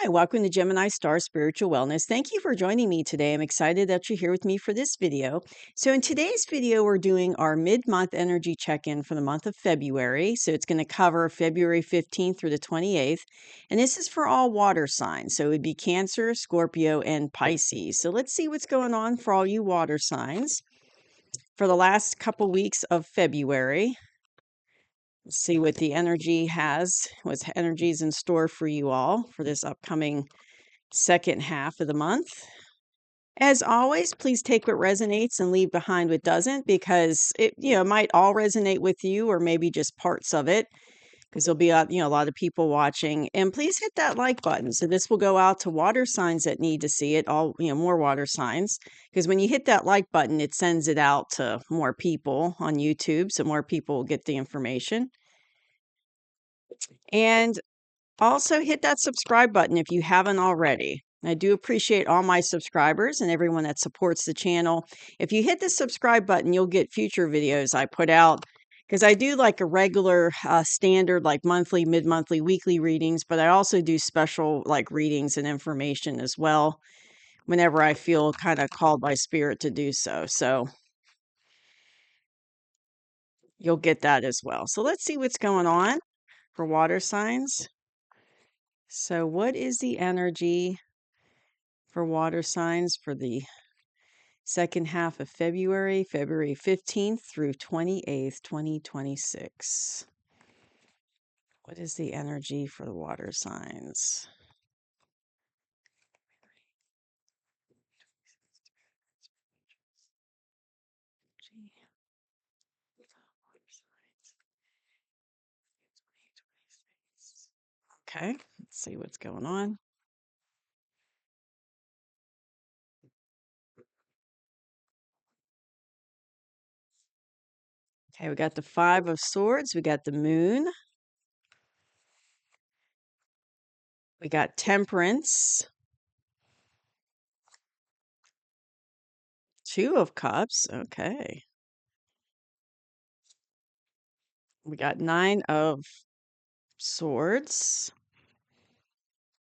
Hi, welcome to Gemini Star Spiritual Wellness. Thank you for joining me today. I'm excited that you're here with me for this video. So in today's video, we're doing our mid-month energy check-in for the month of February. So it's going to cover February 15th through the 28th. And this is for all water signs. So it would be Cancer, Scorpio, and Pisces. So let's see what's going on for all you water signs for the last couple weeks of February. Let's see what the energy has, what energy is in store for you all for this upcoming second half of the month. As always, please take what resonates and leave behind what doesn't, because it might all resonate with you or maybe just parts of it, because there'll be a lot of people watching. And please hit that like button. So this will go out to water signs that need to see it, all more water signs, because when you hit that like button, it sends it out to more people on YouTube, so more people will get the information. And also hit that subscribe button if you haven't already. I do appreciate all my subscribers and everyone that supports the channel. If you hit the subscribe button, you'll get future videos I put out, because I do like a regular standard, like monthly, mid-monthly, weekly readings, but I also do special like readings and information as well whenever I feel kind of called by spirit to do so. So you'll get that as well. So let's see what's going on for water signs. So what is the energy for water signs for the second half of February, February 15th through 28th, 2026? What is the energy for the water signs? Okay, let's see what's going on. Okay, we got the Five of Swords, we got the Moon, we got Temperance, Two of Cups, okay. We got Nine of Swords,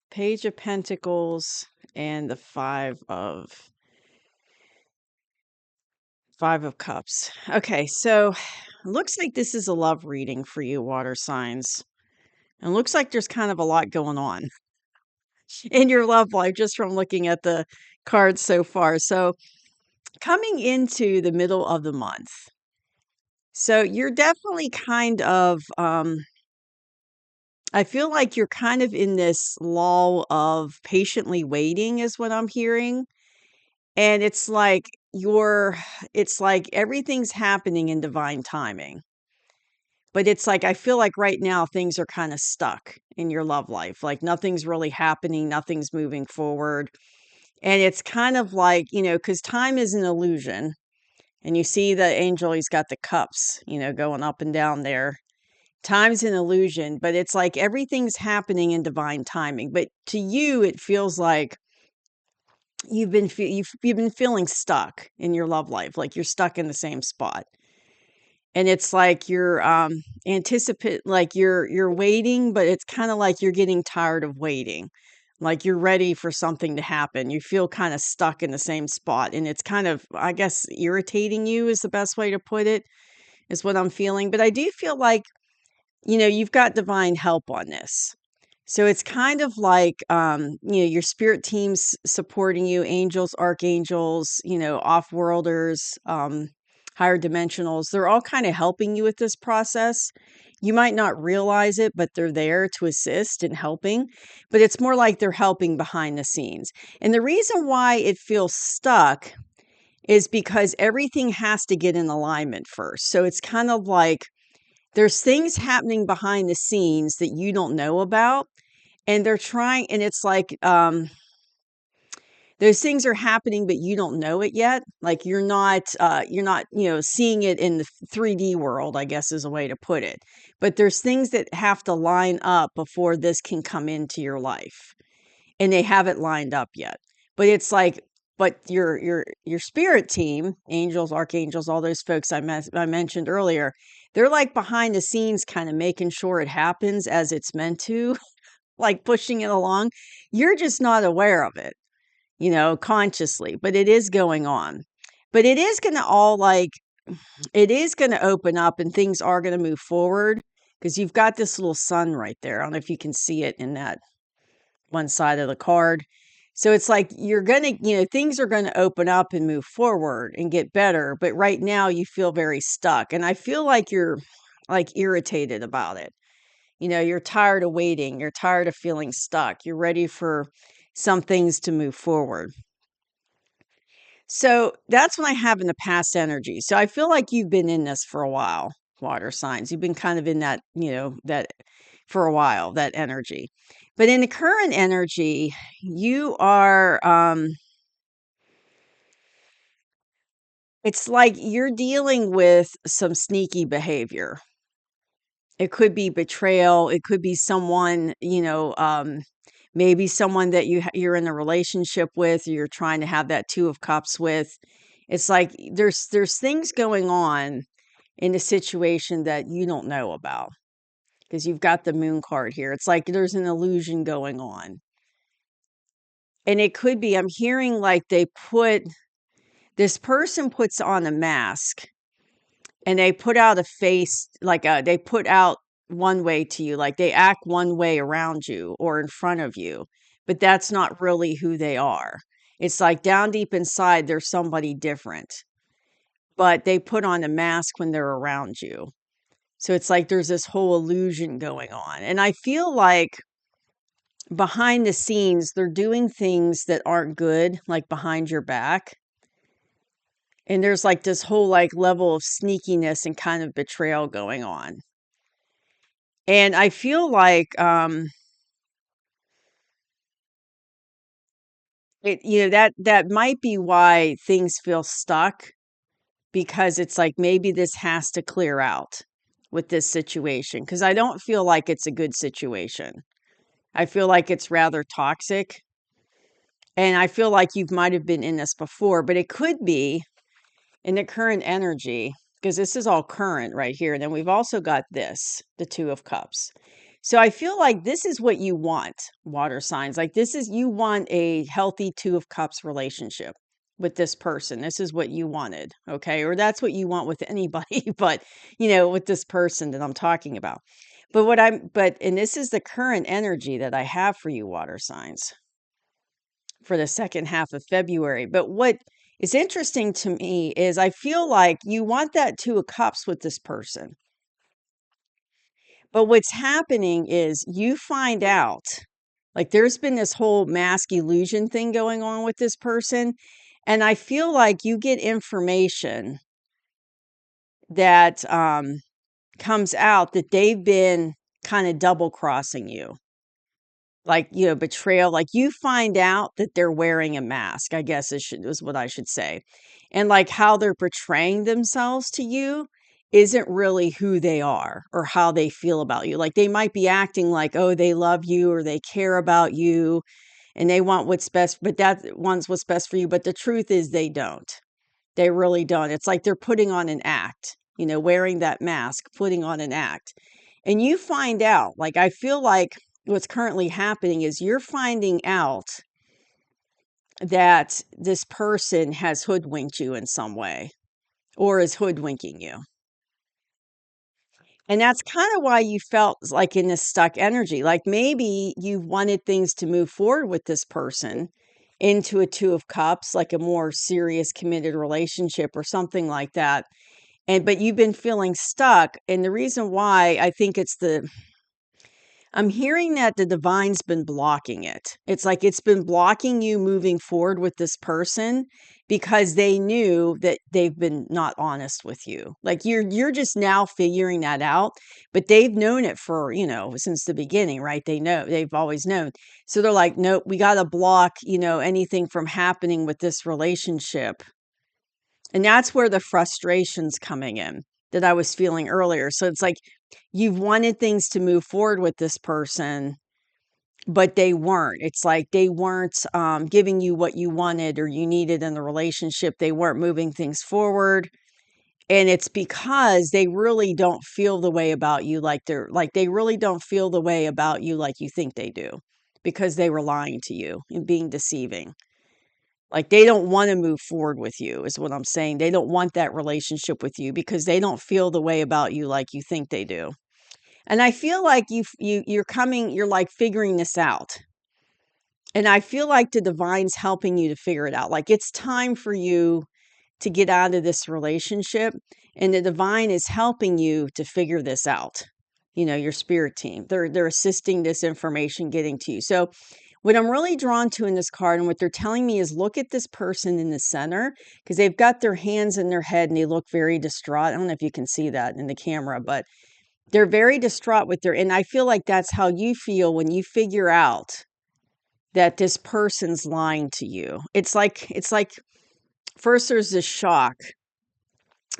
Page of Pentacles, and the Five of Cups. Okay, so looks like this is a love reading for you, water signs. And looks like there's kind of a lot going on in your love life just from looking at the cards so far. So coming into the middle of the month. So you're definitely kind of I feel like you're kind of in this lull of patiently waiting is what I'm hearing. And it's like everything's happening in divine timing. But it's like, I feel like right now things are kind of stuck in your love life. Like nothing's really happening, nothing's moving forward. And it's kind of like, because time is an illusion. And you see the angel, he's got the cups, going up and down there. Time's an illusion, but it's like everything's happening in divine timing. But to you, it feels like you've been feeling stuck in your love life, like you're stuck in the same spot. And it's like you're you're waiting, but it's kind of like you're getting tired of waiting. Like you're ready for something to happen. You feel kind of stuck in the same spot, and it's kind of, I guess, irritating you is the best way to put it, is what I'm feeling. But I do feel like, you've got divine help on this. So it's kind of like, your spirit team's supporting you, angels, archangels, off-worlders, higher dimensionals. They're all kind of helping you with this process. You might not realize it, but they're there to assist and helping. But it's more like they're helping behind the scenes. And the reason why it feels stuck is because everything has to get in alignment first. So it's kind of like there's things happening behind the scenes that you don't know about, and they're trying, and it's like those things are happening but you don't know it yet. Like you're not seeing it in the 3D world, I guess is a way to put it. But there's things that have to line up before this can come into your life, and they haven't lined up yet. But it's like, but your spirit team, angels, archangels, all those folks I mentioned earlier, they're like behind the scenes kind of making sure it happens as it's meant to, like pushing it along. You're just not aware of it, consciously, but it is going on. But it is going to it is going to open up and things are going to move forward because you've got this little sun right there. I don't know if you can see it in that one side of the card. So it's like you're going to, things are going to open up and move forward and get better. But right now you feel very stuck. And I feel like you're like irritated about it. You're tired of waiting. You're tired of feeling stuck. You're ready for some things to move forward. So that's what I have in the past energy. So I feel like you've been in this for a while, water signs. You've been kind of in that, that for a while, that energy. But in the current energy, you are, it's like you're dealing with some sneaky behavior. It could be betrayal. It could be someone, maybe someone that you're in a relationship with, you're trying to have that 2 of cups with. It's like there's things going on in the situation that you don't know about because you've got the moon card here. It's like there's an illusion going on. And it could be, I'm hearing like this person puts on a mask and they put out a face, they put out one way to you, like they act one way around you or in front of you, but that's not really who they are. It's like down deep inside, there's somebody different, but they put on a mask when they're around you. So it's like there's this whole illusion going on. And I feel like behind the scenes, they're doing things that aren't good, like behind your back. And there's like this whole like level of sneakiness and kind of betrayal going on. And I feel like that might be why things feel stuck, because it's like maybe this has to clear out with this situation, because I don't feel like it's a good situation. I feel like it's rather toxic. And I feel like you might have been in this before, but it could be in the current energy, because this is all current right here. And then we've also got this, the 2 of cups. So I feel like this is what you want, water signs. Like you want a healthy 2 of cups relationship with this person. This is what you wanted. Okay. Or that's what you want with anybody, but with this person that I'm talking about. And this is the current energy that I have for you, water signs, for the second half of February. But what is interesting to me is I feel like you want that 2 of cups with this person. But what's happening is you find out, like there's been this whole mask illusion thing going on with this person. And I feel like you get information that comes out that they've been kind of double crossing you. Like, betrayal, like you find out that they're wearing a mask, I guess is what I should say. And like how they're portraying themselves to you isn't really who they are or how they feel about you. Like they might be acting like, oh, they love you or they care about you and they want what's best, but that wants what's best for you. But the truth is they don't. They really don't. It's like they're putting on an act, wearing that mask, putting on an act. And you find out, like, I feel like what's currently happening is you're finding out that this person has hoodwinked you in some way or is hoodwinking you. And that's kind of why you felt like in this stuck energy. Like maybe you wanted things to move forward with this person into a 2 of cups, like a more serious committed relationship or something like that. But you've been feeling stuck. And the reason why I think I'm hearing that the divine's been blocking it. It's like it's been blocking you moving forward with this person because they knew that they've been not honest with you. Like you're just now figuring that out, but they've known it for, since the beginning, right? They've always known. So they're like, nope, we got to block, anything from happening with this relationship. And that's where the frustration's coming in that I was feeling earlier. So it's like you've wanted things to move forward with this person, but they weren't. It's like they weren't giving you what you wanted or you needed in the relationship. They weren't moving things forward. And it's because they really don't feel the way about you they really don't feel the way about you like you think they do, because they were lying to you and being deceiving. Like, they don't wanna move forward with you is what I'm saying. They don't want that relationship with you because they don't feel the way about you like you think they do. And I feel like you're, like, figuring this out. And I feel like the divine's helping you to figure it out. Like, it's time for you to get out of this relationship, and the divine is helping you to figure this out. Your spirit team. They're assisting this information getting to you. So what I'm really drawn to in this card and what they're telling me is look at this person in the center, because they've got their hands in their head and they look very distraught. I don't know if you can see that in the camera, but they're very distraught and I feel like that's how you feel when you figure out that this person's lying to you. It's like first there's this shock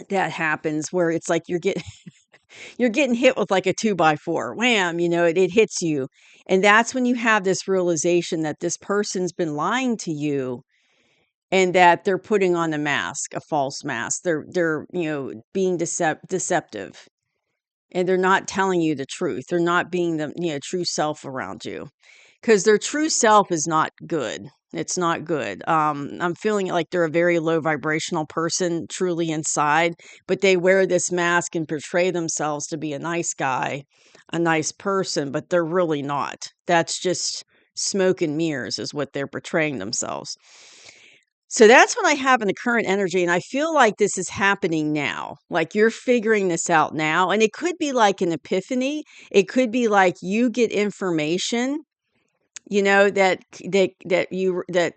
that happens where it's like you're getting hit with like a 2x4. Wham, it hits you. And that's when you have this realization that this person's been lying to you and that they're putting on a mask, a false mask. They're being deceptive. And they're not telling you the truth. They're not being the true self around you. Because their true self is not good. It's not good. I'm feeling like they're a very low vibrational person, truly inside, but they wear this mask and portray themselves to be a nice guy, a nice person, but they're really not. That's just smoke and mirrors, is what they're portraying themselves. So that's what I have in the current energy. And I feel like this is happening now. Like you're figuring this out now. And it could be like an epiphany. It could be like you get information that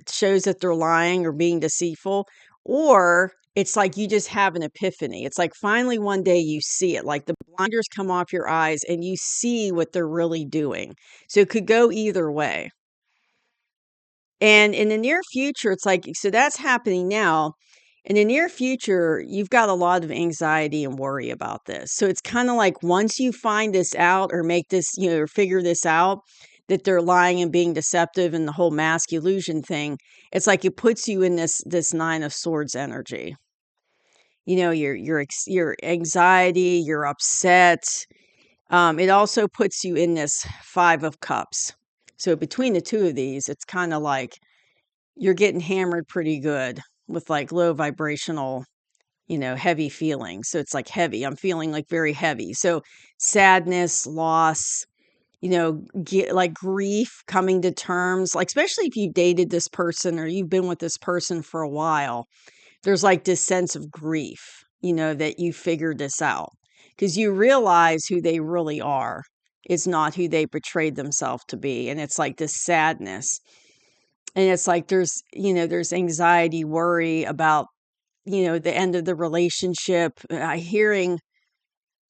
shows that they're lying or being deceitful, or it's like you just have an epiphany. It's like finally one day you see it, like the blinders come off your eyes and you see what they're really doing. So it could go either way. And in the near future, it's like, so that's happening now. In the near future, you've got a lot of anxiety and worry about this. So it's kind of like once you find this out or make this, or figure this out, that they're lying and being deceptive and the whole mask illusion thing, it's like it puts you in this Nine of Swords energy. Your anxiety, you're upset. It also puts you in this Five of Cups. So between the two of these, it's kind of like you're getting hammered pretty good with like low vibrational, heavy feelings. So it's like heavy. I'm feeling like very heavy. So sadness, loss, like grief, coming to terms, like especially if you've dated this person or you've been with this person for a while, there's like this sense of grief, that you figured this out because you realize who they really are. It's not who they portrayed themselves to be. And it's like this sadness. And it's like there's anxiety, worry about, the end of the relationship. Hearing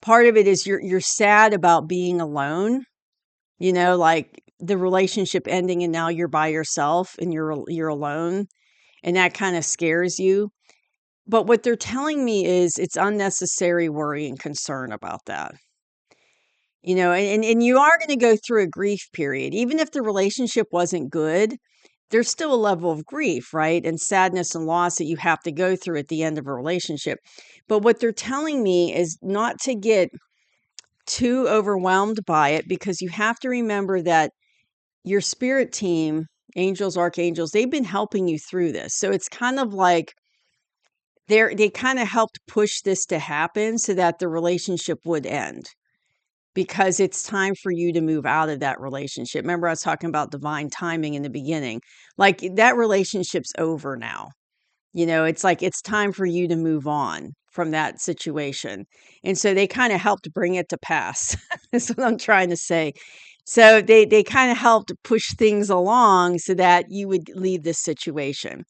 part of it is you're sad about being alone, like the relationship ending and now you're by yourself and you're alone, and that kind of scares you. But what they're telling me is it's unnecessary worry and concern about that. And you are going to go through a grief period. Even if the relationship wasn't good, there's still a level of grief, right? And sadness and loss that you have to go through at the end of a relationship. But what they're telling me is not to get too overwhelmed by it, because you have to remember that your spirit team, angels, archangels, they've been helping you through this. So it's kind of like they kind of helped push this to happen so that the relationship would end, because it's time for you to move out of that relationship. Remember, I was talking about divine timing in the beginning. Like that relationship's over now. It's like it's time for you to move on from that situation. And so they kind of helped bring it to pass. That's what I'm trying to say. So they kind of helped push things along so that you would leave this situation.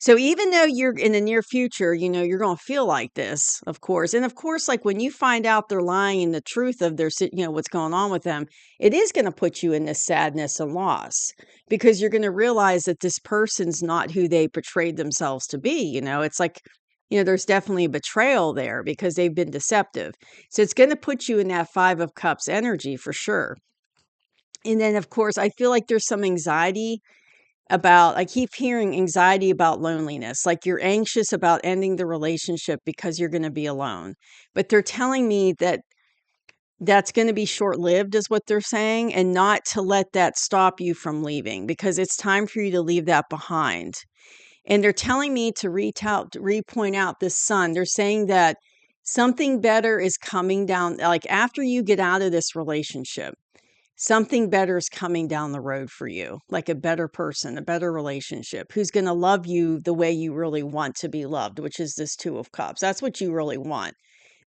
So even though you're in the near future, you're going to feel like this, of course. And of course, like when you find out they're lying and the truth of what's going on with them, it is going to put you in this sadness and loss, because you're going to realize that this person's not who they portrayed themselves to be. It's like, there's definitely a betrayal there because they've been deceptive. So it's going to put you in that Five of Cups energy for sure. And then, of course, I feel like there's some anxiety about, I keep hearing anxiety about loneliness, like you're anxious about ending the relationship because you're going to be alone. But they're telling me that that's going to be short lived, is what they're saying, and not to let that stop you from leaving, because it's time for you to leave that behind. And they're telling me to point out this sun. They're saying that something better is coming down, like after you get out of this relationship, something better is coming down the road for you, like a better person, a better relationship who's going to love you the way you really want to be loved, which is this Two of Cups. That's what you really want.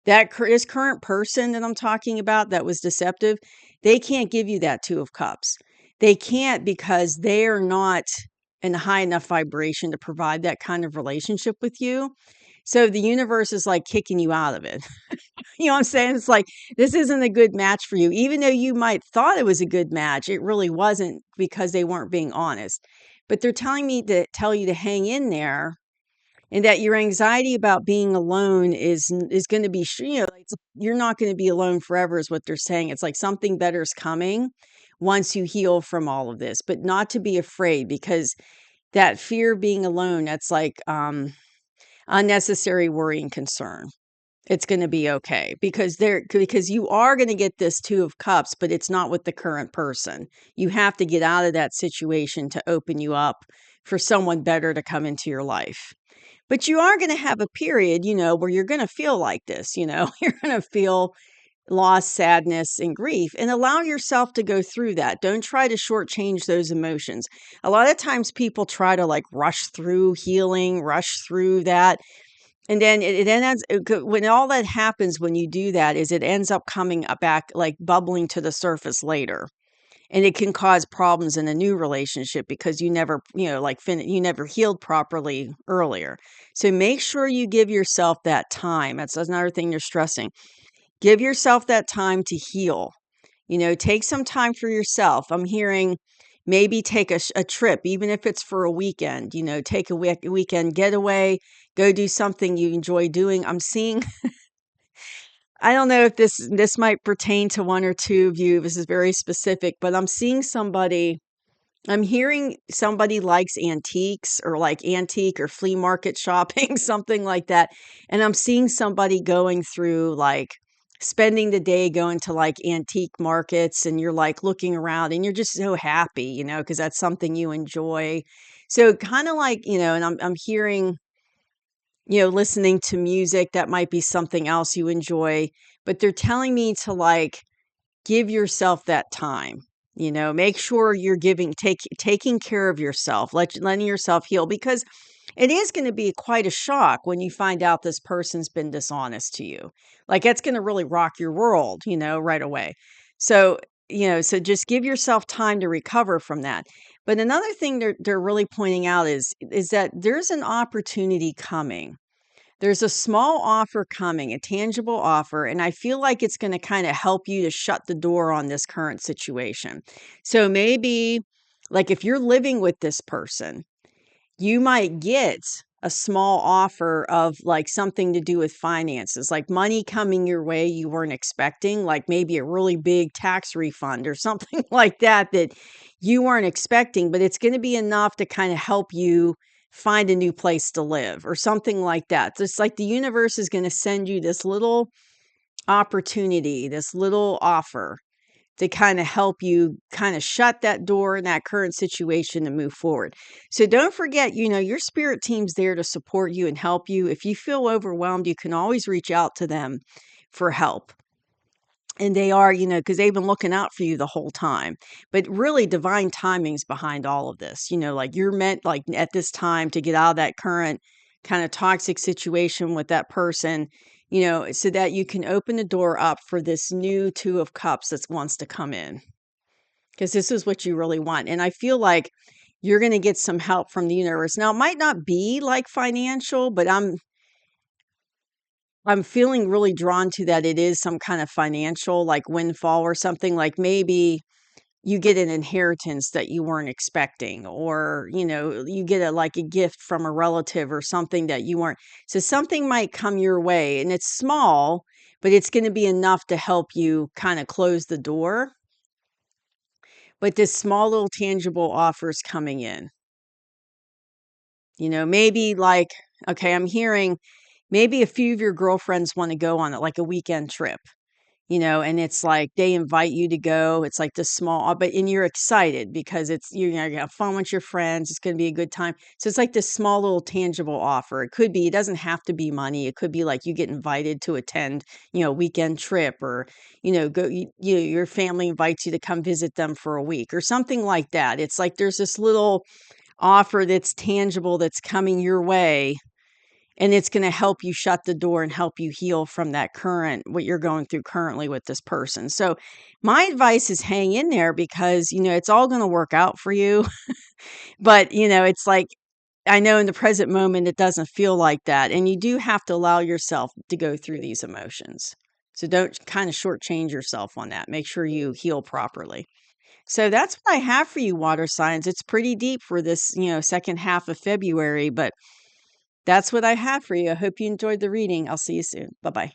This current person that I'm talking about that was deceptive, they can't give you that Two of Cups. They can't, because they are not in a high enough vibration to provide that kind of relationship with you. So the universe is like kicking you out of it. You know what I'm saying? It's like, this isn't a good match for you. Even though you might thought it was a good match, it really wasn't, because they weren't being honest. But they're telling me to tell you to hang in there, and that your anxiety about being alone is going to be, you're not going to be alone forever, is what they're saying. It's like something better is coming once you heal from all of this, but not to be afraid, because that fear of being alone, that's like unnecessary worry and concern. It's going to be okay, because you are going to get this Two of Cups, but it's not with the current person. You have to get out of that situation to open you up for someone better to come into your life. But you are going to have a period, where you're going to feel like this, you're going to feel loss, sadness, and grief, and allow yourself to go through that. Don't try to shortchange those emotions. A lot of times people try to like rush through healing, rush through that. And then it ends, when all that happens, when you do that, is it ends up coming back, like bubbling to the surface later. And it can cause problems in a new relationship, because you never, you never healed properly earlier. So make sure you give yourself that time. That's another thing they're stressing. Give yourself that time to heal. Take some time for yourself. I'm hearing maybe take a trip, even if it's for a weekend. Take a weekend getaway, go do something you enjoy doing. I'm seeing, I don't know if this might pertain to one or two of you. This is very specific, but I'm hearing somebody likes antiques, or like antique or flea market shopping, something like that. And I'm seeing somebody going through, like, spending the day going to like antique markets, and you're like looking around and you're just so happy, because that's something you enjoy. So kind of like, and I'm hearing, listening to music, that might be something else you enjoy, but they're telling me to like give yourself that time. Make sure you're taking care of yourself, letting yourself heal, because it is going to be quite a shock when you find out this person's been dishonest to you. Like, it's going to really rock your world, right away. So, so just give yourself time to recover from that. But another thing they're really pointing out is that there's an opportunity coming. There's a small offer coming, a tangible offer, and I feel like it's going to kind of help you to shut the door on this current situation. So maybe, like, if you're living with this person, you might get a small offer of like something to do with finances, like money coming your way you weren't expecting, like maybe a really big tax refund or something like that you weren't expecting, but it's going to be enough to kind of help you find a new place to live or something like that. Just like the universe is going to send you this little opportunity, this little offer to kind of help you kind of shut that door in that current situation and move forward. So don't forget, your spirit team's there to support you and help you. If you feel overwhelmed, you can always reach out to them for help. And they are, because they've been looking out for you the whole time. But really, divine timing's behind all of this. Like, you're meant, like, at this time to get out of that current kind of toxic situation with that person, so that you can open the door up for this new Two of Cups that wants to come in. Because this is what you really want. And I feel like you're going to get some help from the universe. Now, it might not be like financial, but I'm feeling really drawn to that it is some kind of financial, like, windfall or something. Like, maybe you get an inheritance that you weren't expecting, or, you get like a gift from a relative or something that you weren't. So something might come your way, and it's small, but it's going to be enough to help you kind of close the door. But this small little tangible offer is coming in. Maybe like, okay, I'm hearing maybe a few of your girlfriends want to go on it, like a weekend trip. And it's like they invite you to go. It's like this small, and you're excited because you're gonna have fun with your friends. It's gonna be a good time. So it's like this small little tangible offer. It doesn't have to be money. It could be like you get invited to attend, a weekend trip, or, your family invites you to come visit them for a week or something like that. It's like there's this little offer that's tangible that's coming your way, and it's gonna help you shut the door and help you heal from what you're going through currently with this person. So, my advice is hang in there because, it's all gonna work out for you. But, it's like, I know in the present moment, it doesn't feel like that, and you do have to allow yourself to go through these emotions. So don't kinda shortchange yourself on that. Make sure you heal properly. So that's what I have for you, water signs. It's pretty deep for this, second half of February, but that's what I have for you. I hope you enjoyed the reading. I'll see you soon. Bye bye.